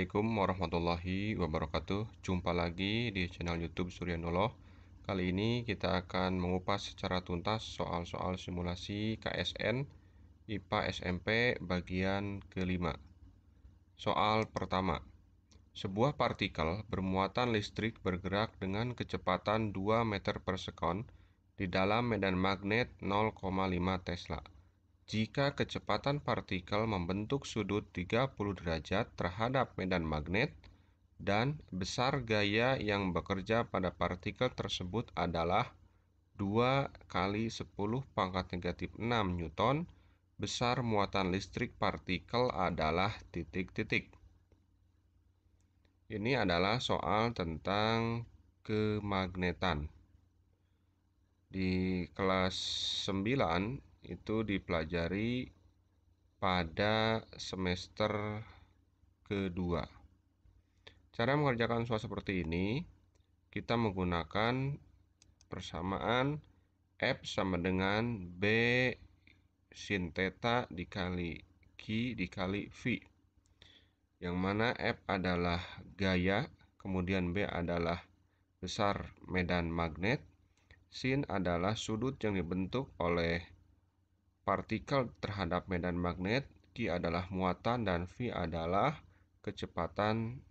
Assalamualaikum warahmatullahi wabarakatuh. Jumpa lagi di channel YouTube Suryanoloh. Kali ini kita akan mengupas secara tuntas soal-soal simulasi KSN IPA SMP bagian kelima. Soal pertama. Sebuah partikel bermuatan listrik bergerak dengan kecepatan 2 meter per sekon di dalam medan magnet 0,5 Tesla. Jika kecepatan partikel membentuk sudut 30 derajat terhadap medan magnet dan besar gaya yang bekerja pada partikel tersebut adalah 2 kali 10 pangkat negatif 6 Newton, besar muatan listrik partikel adalah titik-titik. Ini adalah soal tentang kemagnetan. Di kelas 9 itu dipelajari pada semester kedua. Cara mengerjakan soal seperti ini, kita menggunakan persamaan F sama dengan B sin theta dikali Q dikali V. Yang mana F adalah gaya, kemudian B adalah besar medan magnet, sin adalah sudut yang dibentuk oleh partikel terhadap medan magnet, Q adalah muatan, dan V adalah kecepatan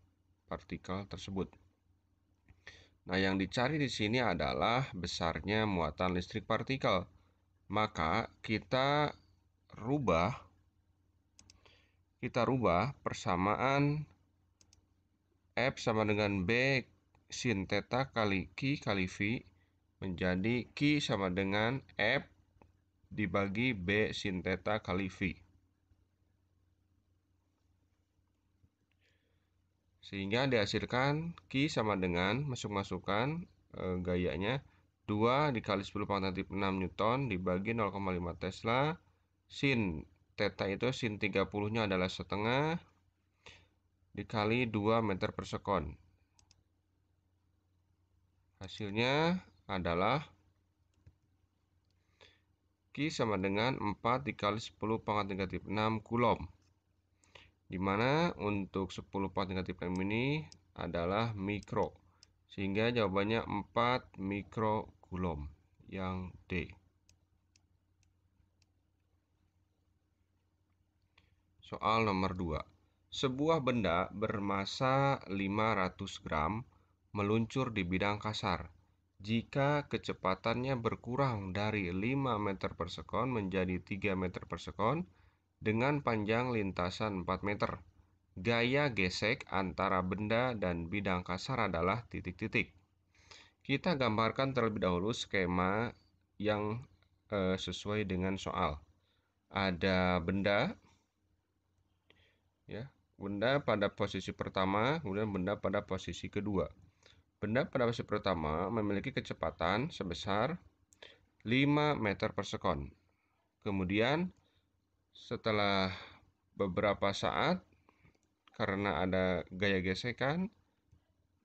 partikel tersebut. Nah, yang dicari di sini adalah besarnya muatan listrik partikel. Maka kita rubah persamaan F sama dengan B sin theta kali Q kali V menjadi Q sama dengan F dibagi B sin theta kali V. Sehingga dihasilkan Q sama dengan masuk-masukan gayanya 2 dikali 10 pangkat negatif 6 Newton dibagi 0,5 Tesla. Sin theta itu sin 30-nya adalah setengah dikali 2 meter per sekon. Hasilnya adalah Q sama dengan 4 dikali 10 pangkat negatif 6 Coulomb, di mana untuk 10 pangkat negatif 6 ini adalah mikro, sehingga jawabannya 4 mikro Coulomb, yang D. Soal nomor 2. Sebuah benda bermasa 500 gram meluncur di bidang kasar. Jika kecepatannya berkurang dari 5 meter per sekon menjadi 3 meter per sekon dengan panjang lintasan 4 meter. Gaya gesek antara benda dan bidang kasar adalah titik-titik. Kita gambarkan terlebih dahulu skema yang sesuai dengan soal. Ada benda, ya, benda pada posisi pertama, kemudian benda pada posisi kedua. Benda pada posisi pertama memiliki kecepatan sebesar 5 meter per sekon. Kemudian setelah beberapa saat, karena ada gaya gesekan,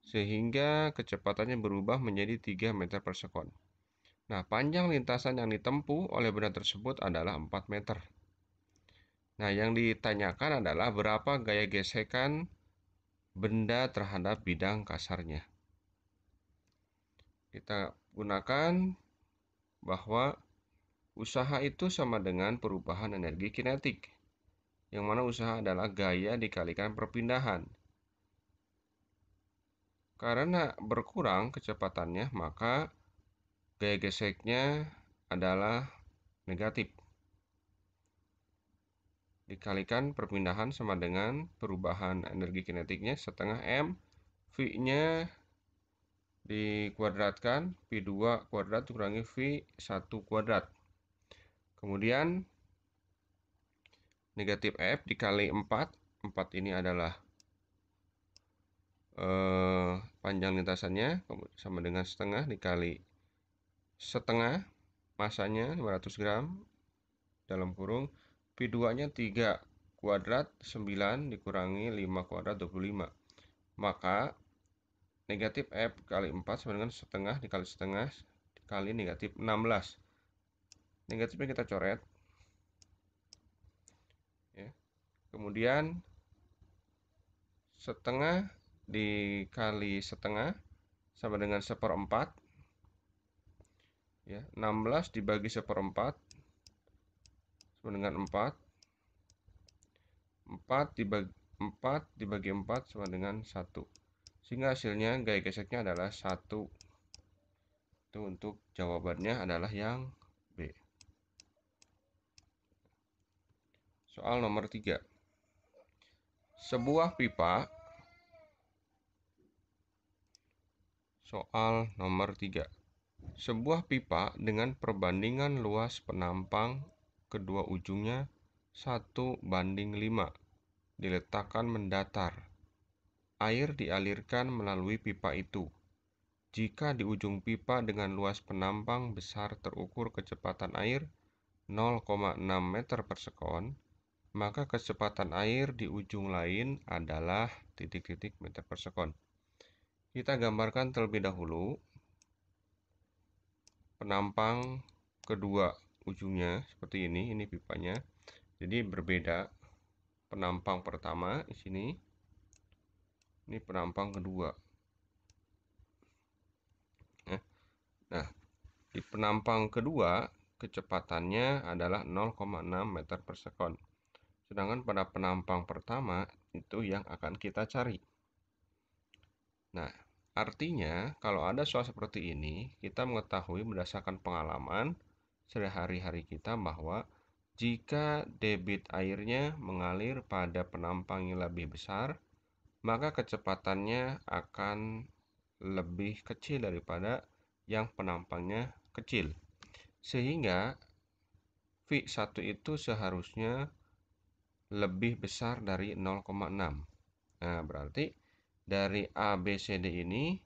sehingga kecepatannya berubah menjadi 3 meter per sekon. Nah, panjang lintasan yang ditempuh oleh benda tersebut adalah 4 meter. Nah, yang ditanyakan adalah berapa gaya gesekan benda terhadap bidang kasarnya. Kita gunakan bahwa usaha itu sama dengan perubahan energi kinetik, yang mana usaha adalah gaya dikalikan perpindahan. Karena berkurang kecepatannya, maka gaya geseknya adalah negatif. Dikalikan perpindahan sama dengan perubahan energi kinetiknya setengah M, V-nya dikuadratkan, V2 kuadrat dikurangi V1 kuadrat. Kemudian negatif F dikali 4. 4 ini adalah panjang lintasannya, sama dengan setengah dikali setengah masanya 500 gram dalam kurung V2-nya 3 kuadrat 9 dikurangi 5 kuadrat 25. Maka negatif F kali 4 sama dengan setengah dikali setengah dikali negatif 16. Negatifnya kita coret, ya. Kemudian setengah dikali setengah sama dengan 1/4. Ya, 16 dibagi 1/4 sama dengan 4. 4 dibagi 4 sama dengan 1. Sehingga hasilnya gaya geseknya adalah 1. Itu untuk jawabannya adalah yang B. Soal nomor 3. Sebuah pipa. Soal nomor 3. Sebuah pipa dengan perbandingan luas penampang kedua ujungnya 1:5 diletakkan mendatar. Air dialirkan melalui pipa itu. Jika di ujung pipa dengan luas penampang besar terukur kecepatan air 0,6 meter per sekon, maka kecepatan air di ujung lain adalah titik-titik meter per sekon. Kita gambarkan terlebih dahulu penampang kedua ujungnya seperti ini pipanya. Jadi berbeda. Penampang pertama di sini. Ini penampang kedua. Nah, di penampang kedua kecepatannya adalah 0,6 meter per sekon. Sedangkan pada penampang pertama itu yang akan kita cari. Nah, artinya kalau ada soal seperti ini, kita mengetahui berdasarkan pengalaman sehari-hari kita bahwa jika debit airnya mengalir pada penampang yang lebih besar, maka kecepatannya akan lebih kecil daripada yang penampangnya kecil. Sehingga V1 itu seharusnya lebih besar dari 0,6. Nah, berarti dari A, B, C, D ini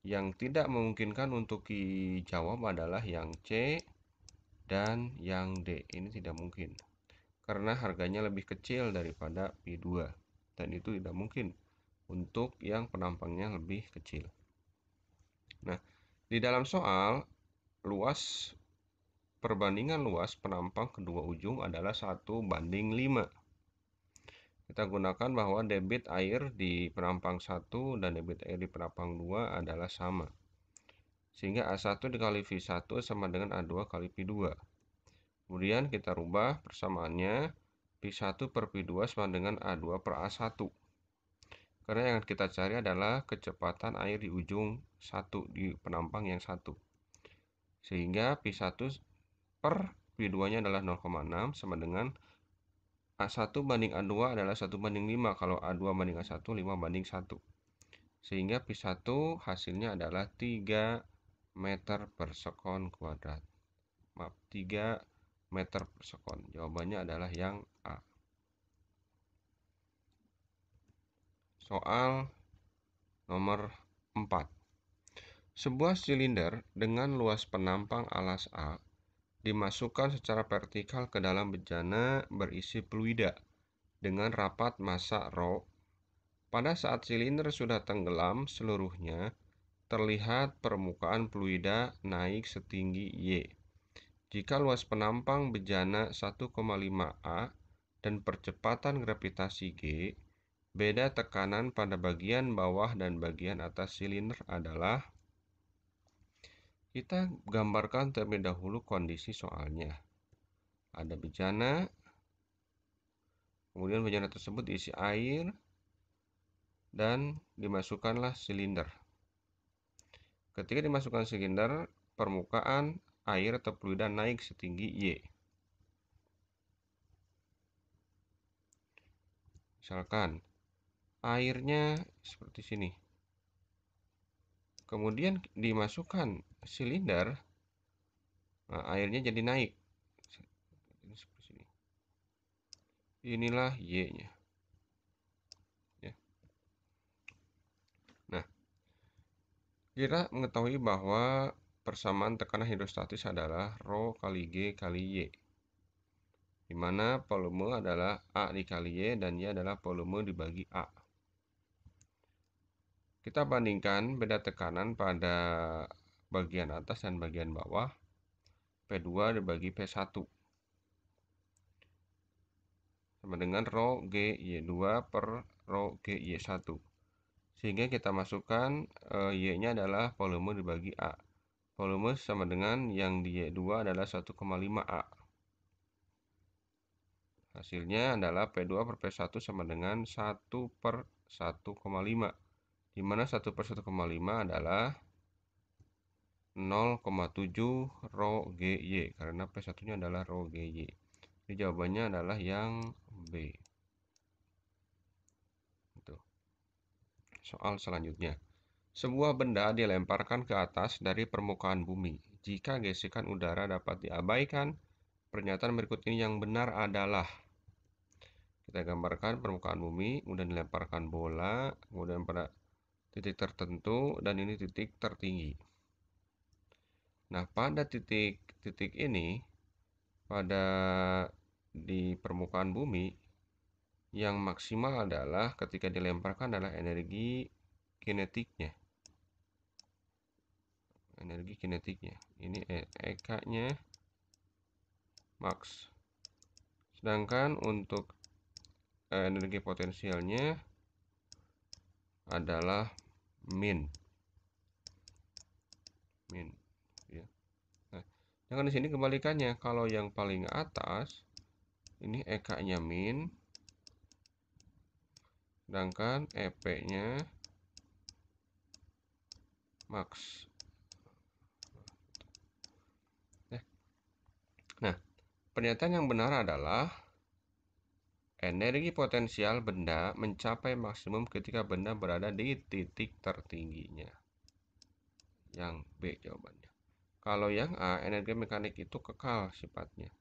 yang tidak memungkinkan untuk dijawab adalah yang C dan yang D. Ini tidak mungkin. Karena harganya lebih kecil daripada P2. Dan itu tidak mungkin untuk yang penampangnya lebih kecil. Nah, di dalam soal perbandingan luas penampang kedua ujung adalah 1:5. Kita gunakan bahwa debit air di penampang 1 dan debit air di penampang 2 adalah sama. Sehingga A1 dikali V1 sama dengan A2 kali P2. Kemudian kita rubah persamaannya, P1 per P2 sama dengan A2 per A1. Karena yang kita cari adalah kecepatan air di ujung 1, di penampang yang 1. Sehingga P1 per P2-nya adalah 0,6 sama dengan A1 banding A2 adalah 1:5. Kalau A2 banding A1, 5:1. Sehingga P1 hasilnya adalah 3 meter per sekon kuadrat. Maaf, 3 meter per sekon. Jawabannya adalah yang A. Soal nomor 4. Sebuah silinder dengan luas penampang alas A dimasukkan secara vertikal ke dalam bejana berisi fluida dengan rapat massa ρ. Pada saat silinder sudah tenggelam seluruhnya, terlihat permukaan fluida naik setinggi Y. Jika luas penampang bejana 1,5 A dan percepatan gravitasi G, beda tekanan pada bagian bawah dan bagian atas silinder adalah. Kita gambarkan terlebih dahulu kondisi soalnya. Ada bejana, kemudian bejana tersebut diisi air, dan dimasukkanlah silinder. Ketika dimasukkan silinder, permukaan air atau fluida naik setinggi Y. Misalkan airnya seperti sini. Kemudian dimasukkan silinder, nah, airnya jadi naik. Ini seperti sini. Inilah Y-nya. Ya. Nah, kita mengetahui bahwa persamaan tekanan hidrostatis adalah ρ kali G kali Y. Di mana volume adalah A dikali Y dan Y adalah volume dibagi A. Kita bandingkan beda tekanan pada bagian atas dan bagian bawah. P2 dibagi P1 sama dengan ρ G Y2 per Rho GY1. Sehingga kita masukkan Y-nya adalah volume dibagi A. Volume sama dengan yang di Y2 adalah 1,5 A. Hasilnya adalah P2 per P1 sama dengan 1 per 1,5. Di mana 1 per 1,5 adalah 0,7 Rho GY. Karena P1-nya adalah Rho GY. Jadi jawabannya adalah yang B. Soal selanjutnya. Sebuah benda dilemparkan ke atas dari permukaan bumi. Jika gesekan udara dapat diabaikan, pernyataan berikut ini yang benar adalah. Kita gambarkan permukaan bumi, kemudian dilemparkan bola, kemudian pada titik tertentu, dan ini titik tertinggi. Nah, pada titik-titik ini, pada di permukaan bumi, yang maksimal adalah ketika dilemparkan adalah energi kinetiknya. Ini EK-nya max. Sedangkan untuk energi potensialnya adalah min ya. Nah, jangan di sini kebalikannya. Kalau yang paling atas ini EK-nya min, sedangkan EP-nya max. Nah, pernyataan yang benar adalah energi potensial benda mencapai maksimum ketika benda berada di titik tertingginya. Yang B jawabannya. Kalau yang A, energi mekanik itu kekal sifatnya.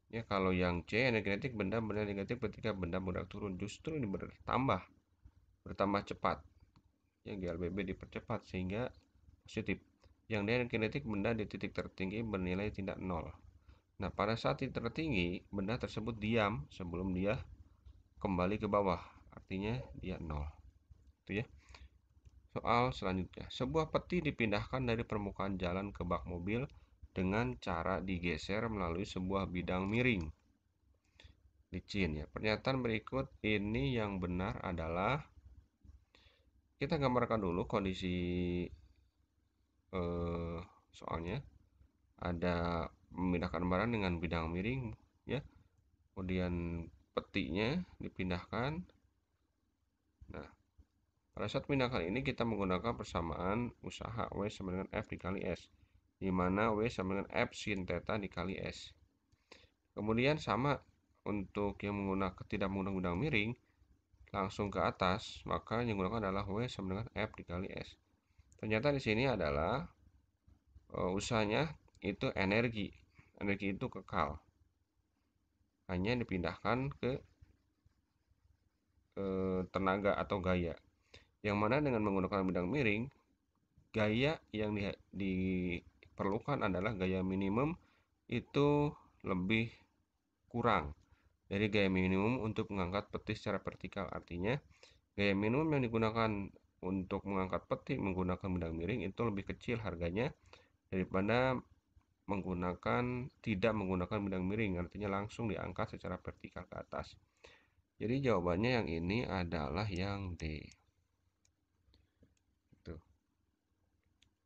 Ya, kalau yang C, energi kinetik benda negatif ketika benda bergerak turun. Justru ini bertambah cepat. Ya, GLBB dipercepat sehingga positif. Yang D, energi kinetik benda di titik tertinggi bernilai tidak nol. Nah, pada saat titik tertinggi, benda tersebut diam sebelum dia kembali ke bawah. Artinya dia nol. Itu ya. Soal selanjutnya. Sebuah peti dipindahkan dari permukaan jalan ke bak mobil dengan cara digeser melalui sebuah bidang miring. Licin ya. Pernyataan berikut ini yang benar adalah, kita gambarkan dulu kondisi soalnya. Ada memindahkan barang dengan bidang miring ya. Kemudian petinya dipindahkan. Nah, pada saat pindahkan ini kita menggunakan persamaan usaha W sama dengan F dikali S, di mana W sama dengan F sin theta dikali S. Kemudian sama untuk yang tidak menggunakan bidang miring, langsung ke atas, maka yang digunakan adalah W sama dengan F dikali S. Ternyata di sini adalah usahanya itu energi itu kekal, hanya dipindahkan ke tenaga atau gaya. Yang mana dengan menggunakan bidang miring, gaya yang diperlukan adalah gaya minimum itu lebih kurang dari gaya minimum untuk mengangkat peti secara vertikal. Artinya gaya minimum yang digunakan untuk mengangkat peti menggunakan bidang miring itu lebih kecil harganya daripada tidak menggunakan bidang miring, artinya langsung diangkat secara vertikal ke atas. Jadi jawabannya yang ini adalah yang D.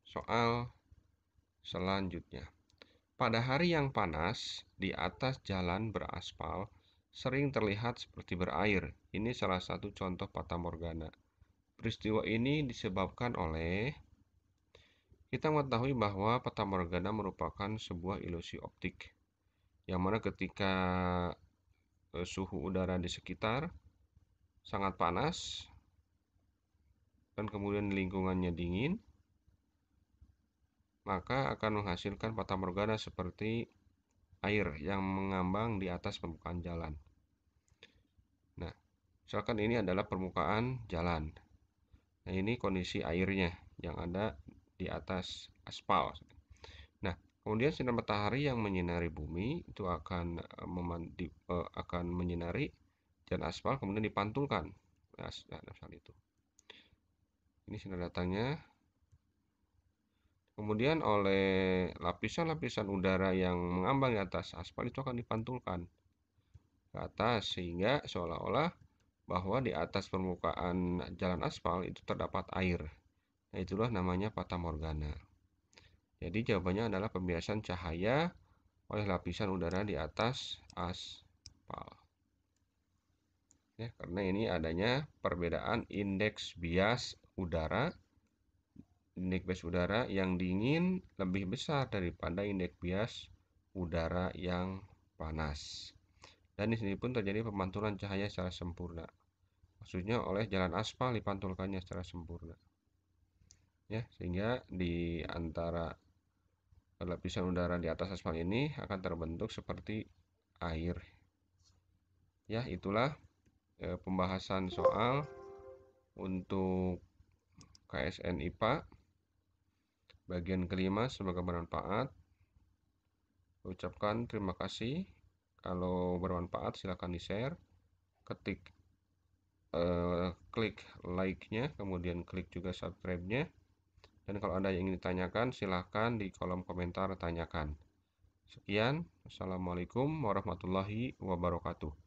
Soal selanjutnya. Pada hari yang panas, di atas jalan beraspal sering terlihat seperti berair. Ini salah satu contoh fatamorgana. Peristiwa ini disebabkan oleh, kita mengetahui bahwa fatamorgana merupakan sebuah ilusi optik, yang mana ketika suhu udara di sekitar sangat panas dan kemudian lingkungannya dingin, maka akan menghasilkan fatamorgana seperti air yang mengambang di atas permukaan jalan. Nah, misalkan ini adalah permukaan jalan. Nah, ini kondisi airnya yang ada di atas aspal. Nah, kemudian sinar matahari yang menyinari bumi itu akan menyinari jalan aspal, kemudian dipantulkan. Nah, misal itu. Ini sinar datangnya. Kemudian oleh lapisan-lapisan udara yang mengambang di atas aspal itu akan dipantulkan ke atas sehingga seolah-olah bahwa di atas permukaan jalan aspal itu terdapat air. Nah, itulah namanya fatamorgana. Jadi jawabannya adalah pembiasan cahaya oleh lapisan udara di atas aspal. Ya, karena ini adanya perbedaan indeks bias udara. Indeks bias udara yang dingin lebih besar daripada indeks bias udara yang panas. Dan di sini pun terjadi pemantulan cahaya secara sempurna. Maksudnya oleh jalan aspal dipantulkannya secara sempurna. Ya, sehingga di antara lapisan udara di atas aspal ini akan terbentuk seperti air. Ya, itulah pembahasan soal untuk KSN IPA bagian kelima. Semoga bermanfaat. Ucapkan terima kasih. Kalau bermanfaat silahkan di-share. Klik like-nya, kemudian klik juga subscribe-nya. Dan kalau ada yang ingin ditanyakan, silahkan di kolom komentar tanyakan. Sekian, Assalamualaikum warahmatullahi wabarakatuh.